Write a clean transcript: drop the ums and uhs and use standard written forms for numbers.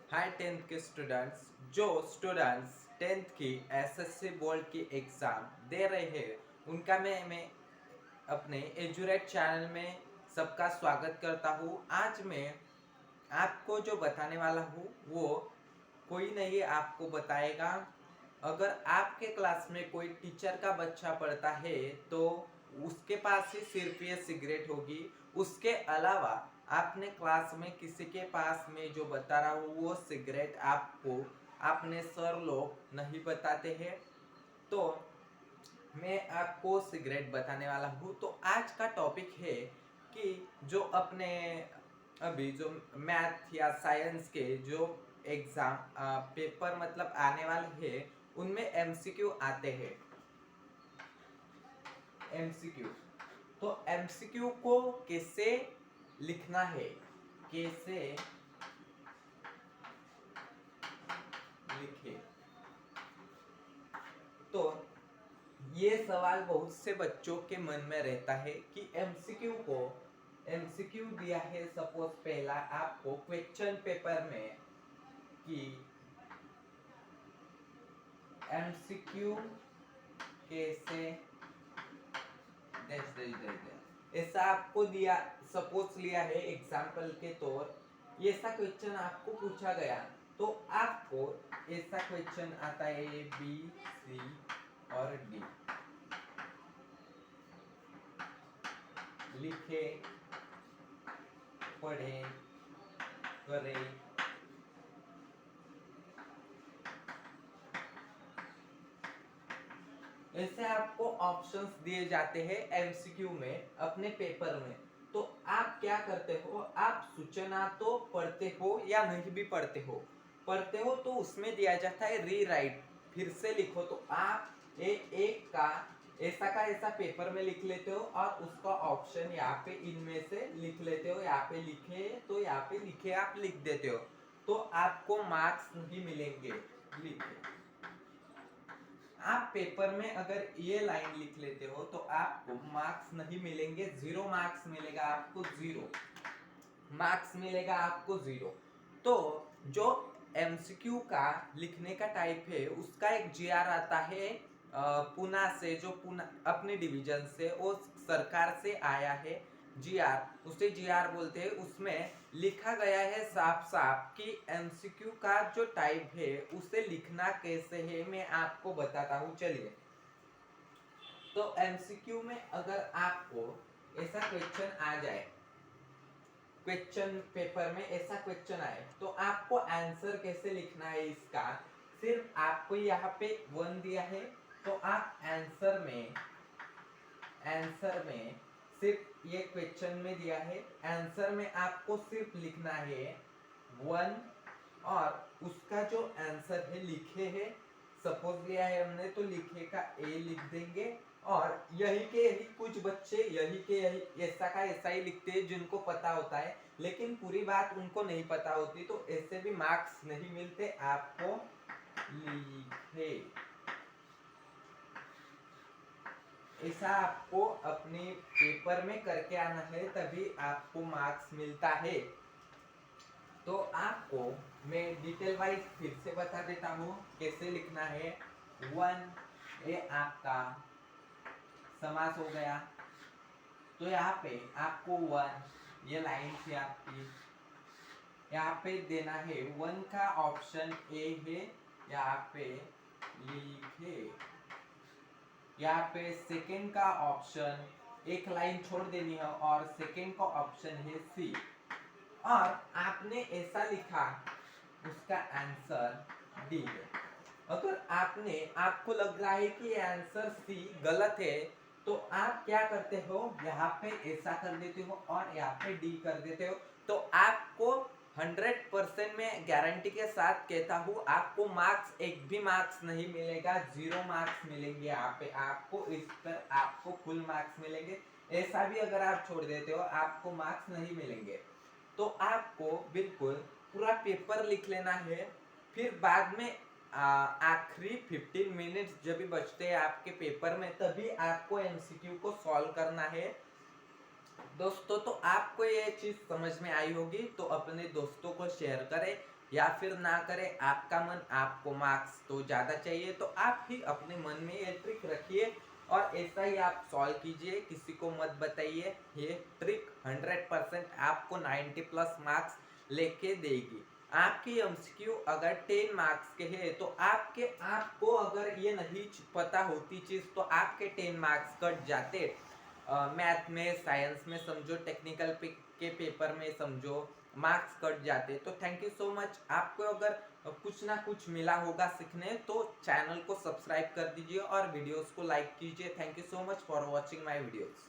हाय tenth के students. जो students tenth की एसएससी बोर्ड की एग्ज़ाम दे रहे हैं उनका मैं अपने एजुरेट चैनल में सबका स्वागत करता हूँ। आज मैं आपको जो बताने वाला हूँ वो कोई नहीं आपको बताएगा। अगर आपके क्लास में कोई टीचर का बच्चा पढ़ता है तो उसके पास ही सिर्फ ये सिगरेट होगी। उसके अलावा आपने क्लास में किसी के पास में जो बता रहा हूँ वो सिगरेट आपको आपने सर लोग नहीं बताते हैं। तो मैं आपको सिगरेट बताने वाला हूँ। तो आज का टॉपिक है कि जो अपने अभी जो मैथ या साइंस के जो एग्जाम पेपर मतलब आने वाले हैं उनमें एमसीक्यू आते हैं। एमसीक्यू तो एमसीक्यू को कैसे लिखना है, कैसे लिखे, तो ये सवाल बहुत से बच्चों के मन में रहता है कि एमसीक्यू दिया है सपोज पहला आपको क्वेश्चन पेपर में कि एमसीक्यू कैसे ऐसा आपको दिया, सपोज लिया है एग्जाम्पल के तौर ये ऐसा क्वेश्चन आपको पूछा गया तो आपको ऐसा क्वेश्चन आता है ए बी सी और डी, लिखे पढ़े करे। ऐसे आपको ऑप्शंस दिए जाते हैं एमसीक्यू में अपने पेपर में। तो आप क्या करते हो, आप सूचना तो पढ़ते हो या नहीं भी पढ़ते हो। पढ़ते हो तो उसमें दिया जाता है रीराइट, फिर से लिखो। तो आप एक का ऐसा पेपर में लिख लेते हो और उसका ऑप्शन यहाँ पे इनमें से लिख लेते हो। यहाँ पे लिखे तो यहाँ पे लिखे आप लिख देते हो तो आपको मार्क्स नहीं मिलेंगे। लिखे आप पेपर में अगर ये लाइन लिख लेते हो तो आपको मार्क्स नहीं मिलेंगे, 0 मार्क्स मिलेगा आपको, 0 मार्क्स मिलेगा आपको, 0। तो जो एमसीक्यू का लिखने का टाइप है उसका एक जीआर आता है पुणे से, जो पुणे अपने डिवीजन से वो सरकार से आया है जीआर, उसे जीआर बोलते हैं। उसमें लिखा गया है साफ साफ कि एमसीक्यू का जो टाइप है उसे लिखना कैसे है मैं आपको बताता हूँ। चलिए, तो एमसीक्यू में अगर आपको ऐसा क्वेश्चन आ जाए, क्वेश्चन पेपर में ऐसा क्वेश्चन आए तो आपको आंसर कैसे लिखना है इसका, सिर्फ आपको यहाँ पे 1 दिया है तो आप आंसर में सिर्फ ये क्वेश्चन में दिया है, आंसर में आपको सिर्फ लिखना है 1 और उसका जो आंसर है लिखे है, सपोज लिया है हमने तो लिखे का ए लिख देंगे। और यही के यही कुछ बच्चे यही के यही ऐसा का ऐसा ही लिखते हैं जिनको पता होता है, लेकिन पूरी बात उनको नहीं पता होती तो ऐसे भी मार्क्स नहीं मिलते आपको। लिखे ऐसा आपको अपने पेपर में करके आना है तभी आपको मार्क्स मिलता है। तो आपको मैं डिटेल वाइज फिर से बता देता हूँ कैसे लिखना है। 1 ये आपका समास हो गया तो यहाँ पे आपको 1 ये लाइन थी आपकी, यहाँ पे देना है 1 का ऑप्शन ए है, यहाँ पे लिखे। यहाँ पे सेकेंड का ऑप्शन एक लाइन छोड़ देनी है और सेकेंड का ऑप्शन है सी, और आपने ऐसा लिखा उसका आंसर डी है। अगर आपको लग रहा है कि आंसर सी गलत है तो आप क्या करते हो, यहाँ पे ऐसा कर देते हो और यहाँ पे डी कर देते हो। तो आपको 100% में गारंटी के साथ कहता हूँ आपको मार्क्स एक भी मार्क्स नहीं मिलेगा, 0 मार्क्स मिलेंगे यहाँ पे आपको। इस पर आपको फुल मार्क्स मिलेंगे। ऐसा भी अगर आप छोड़ देते हो आपको मार्क्स नहीं मिलेंगे। तो आपको बिल्कुल पूरा पेपर लिख लेना है। फिर बाद में आखिरी 15 मिनट्स जब भी बचते हैं आपके पेपर में तभी आपको एमसीक्यू को सॉल्व करना है। दोस्तों, तो आपको ये चीज समझ में आई होगी तो अपने दोस्तों को शेयर करें। या फिर ना करें, आपका मन, आपको मार्क्स तो ज़्यादा चाहिए तो आप ही अपने मन में ये ट्रिक रखिए और ऐसा ही आप सॉल्व कीजिए, किसी को मत बताइए। ये ट्रिक 100% आपको 90 प्लस मार्क्स लेके देगी। आपकी एमसीक्यू अगर 10 मार्क्स के है तो आपको अगर ये नहीं पता होती चीज़ तो आपके 10 मार्क्स कट जाते। मैथ में, साइंस में समझो, टेक्निकल के पेपर में समझो, मार्क्स कट जाते। तो थैंक यू सो मच। आपको अगर कुछ ना कुछ मिला होगा सीखने तो चैनल को सब्सक्राइब कर दीजिए और वीडियोस को लाइक कीजिए। Thank you so much for watching my videos.